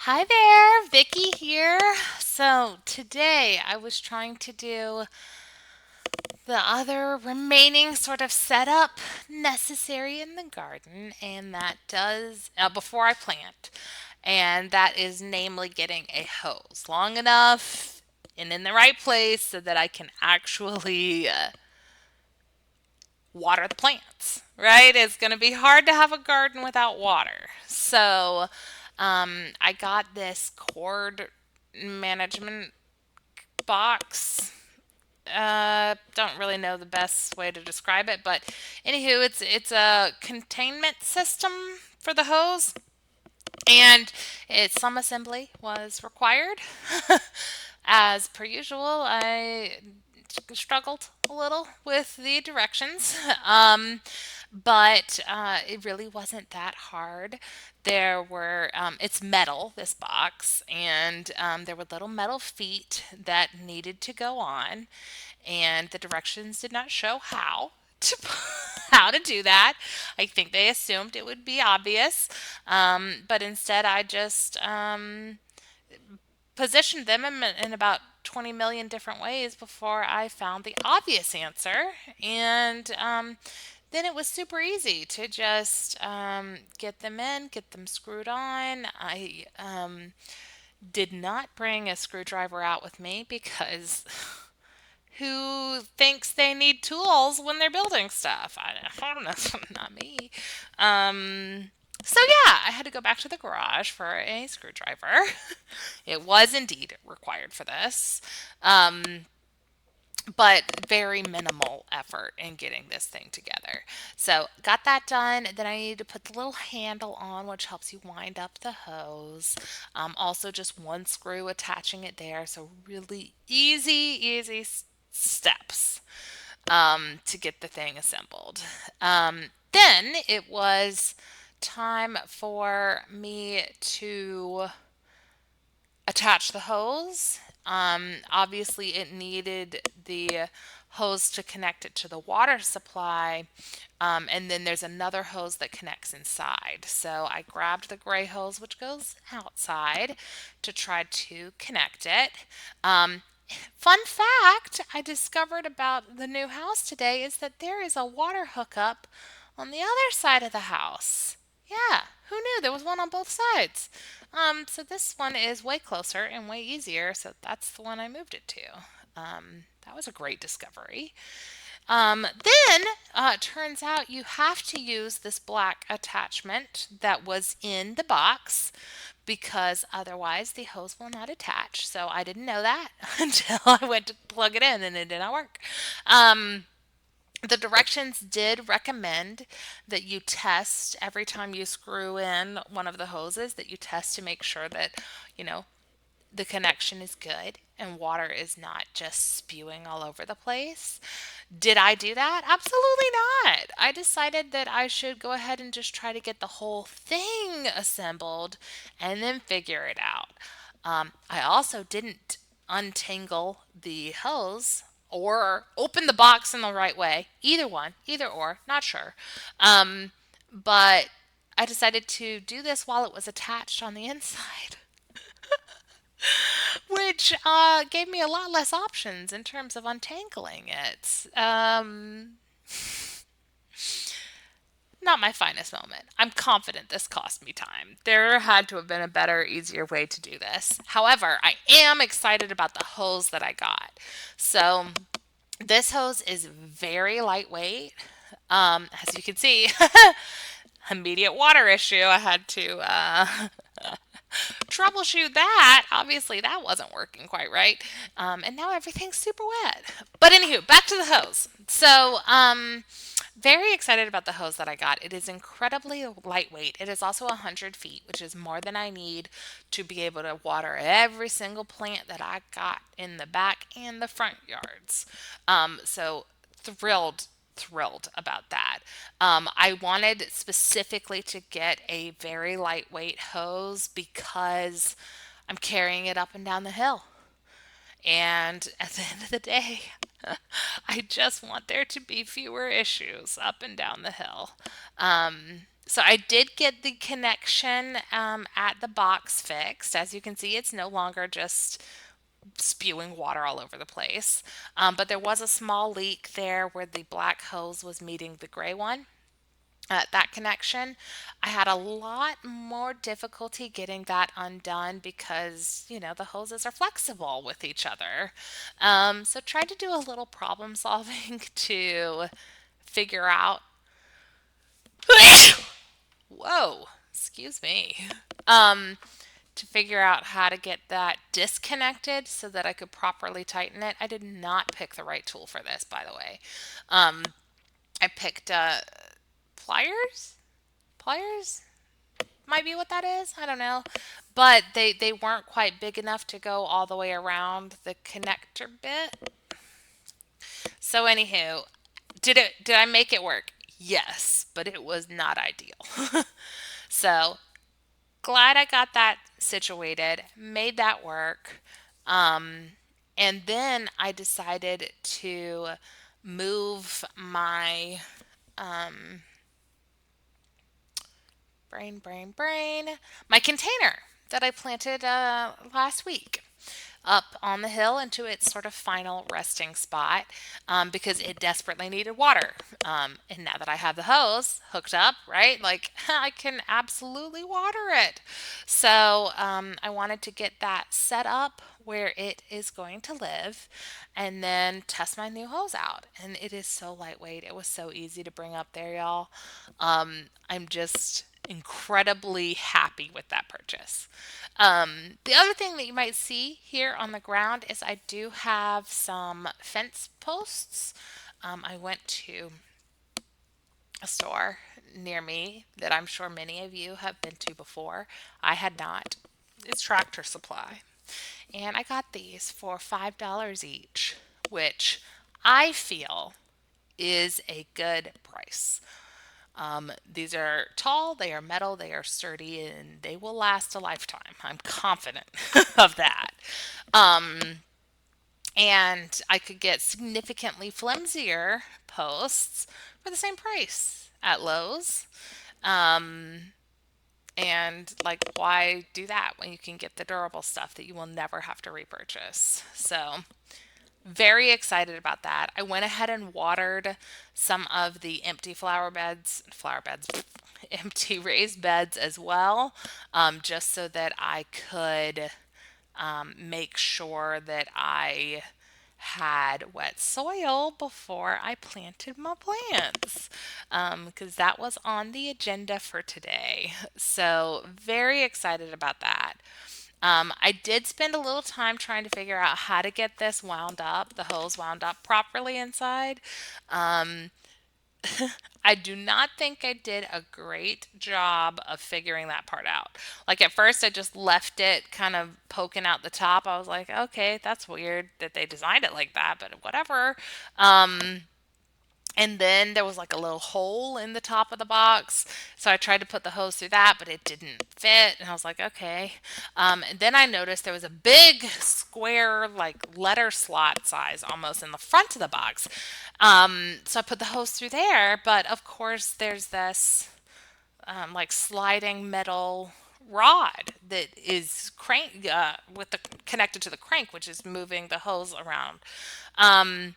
Hi there, Vicky here. So today I was trying to do the other remaining sort of setup necessary in the garden, and that does before I plant, and that is namely getting a hose long enough and in the right place so that I can actually water the plants, right? It's going to be hard to have a garden without water. So I got this cord management box. Don't really know the best way to describe it, but anywho, it's a containment system for the hose, and some assembly was required. As per usual, I struggled a little with the directions, but it really wasn't that hard. It's metal, this box, and there were little metal feet that needed to go on, and the directions did not show to how to do that. I think they assumed it would be obvious, but instead I just positioned them in about 20 million different ways before I found the obvious answer. And then it was super easy to just get them in, get them screwed on. I did not bring a screwdriver out with me because who thinks they need tools when they're building stuff? I don't know, not me. So yeah, I had to go back to the garage for a screwdriver. It was indeed required for this, um, but very minimal effort in getting this thing together. So got that done. Then I need to put the little handle on, which helps you wind up the hose. Also, just one screw attaching it there. So really easy steps to get the thing assembled. Then it was time for me to attach the hose. Obviously, it needed the hose to connect it to the water supply, and then there's another hose that connects inside. So I grabbed the gray hose, which goes outside, to try to connect it. Um, Fun fact I discovered about the new house today is that there is a water hookup on the other side of the house. Yeah, who knew there was one on both sides? So this one is way closer and way easier, so that's the one I moved it to. That was a great discovery. Then turns out you have to use this black attachment that was in the box because otherwise the hose will not attach. So I didn't know that until I went to plug it in and it did not work. Um, the directions did recommend that you test every time you screw in one of the hoses, that you test to make sure that, you know, the connection is good and water is not just spewing all over the place. Did I do that? Absolutely not. I decided that I should go ahead and just try to get the whole thing assembled and then figure it out. I also didn't untangle the hose or open the box in the right way. Either one, either or, not sure. But I decided to do this while it was attached on the inside, which gave me a lot less options in terms of untangling it. Not my finest moment. I'm confident this cost me time. There had to have been a better, easier way to do this. However, I am excited about the hose that I got. So, this hose is very lightweight. As you can see, immediate water issue. I had to troubleshoot that. Obviously, that wasn't working quite right. And now everything's super wet. But anywho, back to the hose. So, very excited about the hose that I got. It is incredibly lightweight. It is also 100 feet, which is more than I need to be able to water every single plant that I got in the back and the front yards. So thrilled about that. I wanted specifically to get a very lightweight hose because I'm carrying it up and down the hill. And at the end of the day, I just want there to be fewer issues up and down the hill. So I did get the connection at the box fixed. As you can see, it's no longer just spewing water all over the place. But there was a small leak there where the black hose was meeting the gray one. That connection, I had a lot more difficulty getting that undone because, the hoses are flexible with each other. So tried to do a little problem solving to figure out. Whoa, excuse me. Um, to figure out how to get that disconnected so that I could properly tighten it. I did not pick the right tool for this, by the way. Um, I picked pliers. Pliers might be what that is. I don't know, but they weren't quite big enough to go all the way around the connector bit. So anywho, did I make it work? Yes, but it was not ideal. So glad I got that situated, made that work. Um, and then I decided to move my um, brain, my container that I planted last week up on the hill into its sort of final resting spot because it desperately needed water. And now that I have the hose hooked up, right, like I can absolutely water it. So I wanted to get that set up where it is going to live and then test my new hose out. And it is so lightweight. It was so easy to bring up there, y'all. I'm just incredibly happy with that purchase. The other thing that you might see here on the ground is I do have some fence posts. I went to a store near me that I'm sure many of you have been to before. I had not. It's Tractor Supply. And I got these for $5 each, which I feel is a good price. These are tall, they are metal, they are sturdy, and they will last a lifetime. I'm confident of that. Um, and I could get significantly flimsier posts for the same price at Lowe's. Um, and like, why do that when you can get the durable stuff that you will never have to repurchase? So, very excited about that. I went ahead and watered some of the empty flower beds, empty raised beds as well, just so that I could make sure that I had wet soil before I planted my plants because that was on the agenda for today. So, very excited about that. I did spend a little time trying to figure out how to get this wound up, the hose wound up properly inside. Um, I do not think I did a great job of figuring that part out. Like at first, I just left it kind of poking out the top. I was like, okay, that's weird that they designed it like that, but whatever. Um, and then there was like a little hole in the top of the box. So I tried to put the hose through that, but it didn't fit. And I was like, okay. And then I noticed there was a big square, like letter slot size almost in the front of the box. So I put the hose through there. But of course, there's this like sliding metal rod that is crank with the connected to the crank, which is moving the hose around. Um,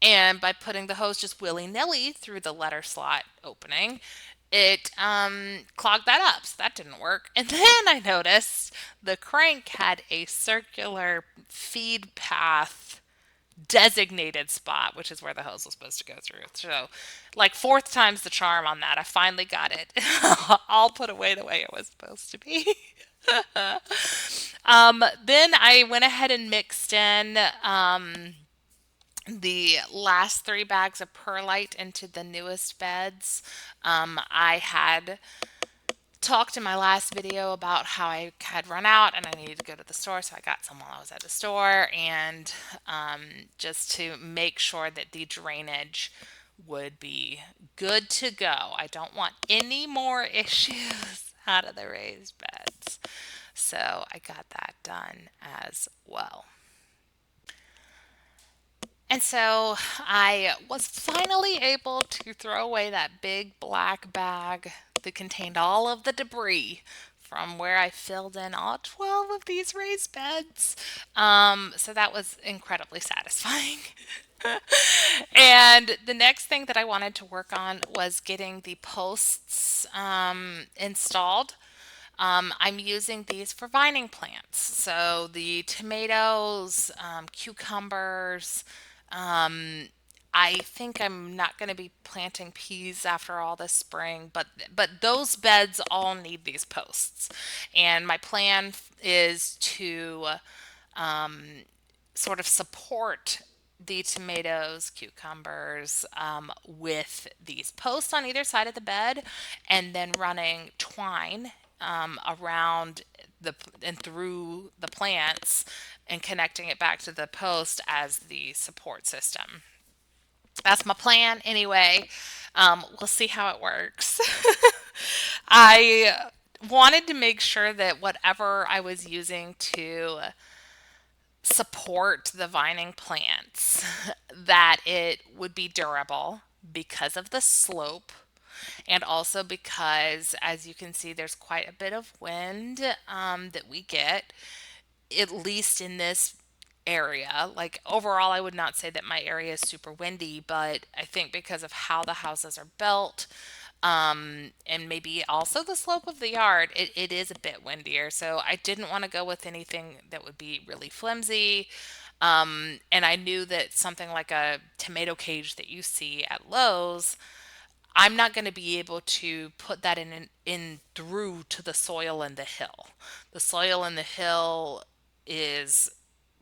and by putting the hose just willy nilly through the letter slot opening, it clogged that up. So that didn't work. And then I noticed the crank had a circular feed path designated spot, which is where the hose was supposed to go through. So, like, fourth time's the charm on that. I finally got it all put away the way it was supposed to be. Then I went ahead and mixed in the last 3 bags of perlite into the newest beds. I had talked in my last video about how I had run out and I needed to go to the store, so I got some while I was at the store, and just to make sure that the drainage would be good to go. I don't want any more issues out of the raised beds. So I got that done as well. And so I was finally able to throw away that big black bag that contained all of the debris from where I filled in all 12 of these raised beds. So that was incredibly satisfying. And the next thing that I wanted to work on was getting the posts installed. I'm using these for vining plants. So the tomatoes, cucumbers. I think I'm not going to be planting peas after all this spring, but those beds all need these posts. And my plan is to sort of support the tomatoes, cucumbers with these posts on either side of the bed, and then running twine around the and through the plants and connecting it back to the post as the support system. That's my plan anyway. We'll see how it works. I wanted to make sure that whatever I was using to support the vining plants that it would be durable because of the slope, and also because, as you can see, there's quite a bit of wind that we get, at least in this area. Like overall, I would not say that my area is super windy, but I think because of how the houses are built, and maybe also the slope of the yard, it is a bit windier. So I didn't want to go with anything that would be really flimsy. And I knew that something like a tomato cage that you see at Lowe's, I'm not going to be able to put that in through to the soil in the hill. The soil in the hill is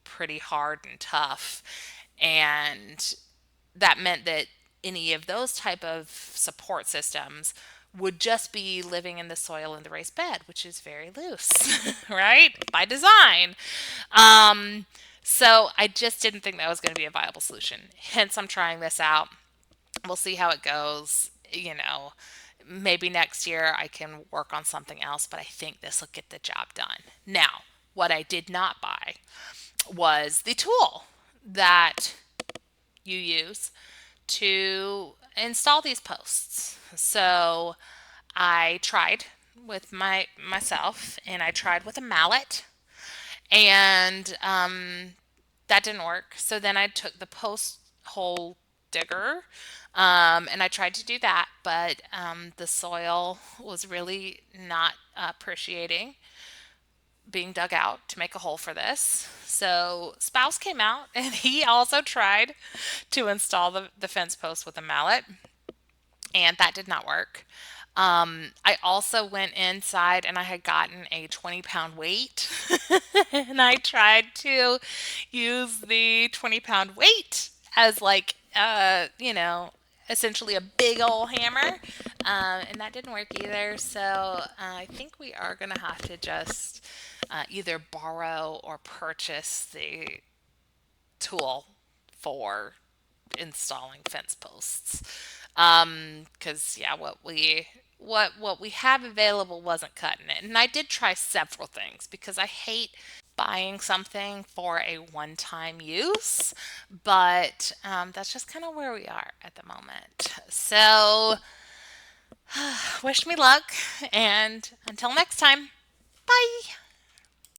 pretty hard and tough, and that meant that any of those type of support systems would just be living in the soil in the raised bed, which is very loose, right? By design. Um, so I just didn't think that was going to be a viable solution. Hence, I'm trying this out. We'll see how it goes. Maybe next year I can work on something else, but I think this will get the job done. Now, what I did not buy was the tool that you use to install these posts. So I tried with myself, and I tried with a mallet, and that didn't work. So then I took the post hole digger, and I tried to do that, but the soil was really not appreciating being dug out to make a hole for this. So spouse came out and he also tried to install the fence post with a mallet, and that did not work. I also went inside and I had gotten a 20-pound weight and I tried to use the 20-pound weight as like, essentially a big old hammer. And that didn't work either. So I think we are going to have to just either borrow or purchase the tool for installing fence posts. Because yeah, what we have available wasn't cutting it. And I did try several things because I hate buying something for a one-time use, but that's just kind of where we are at the moment. So, wish me luck, and until next time, bye.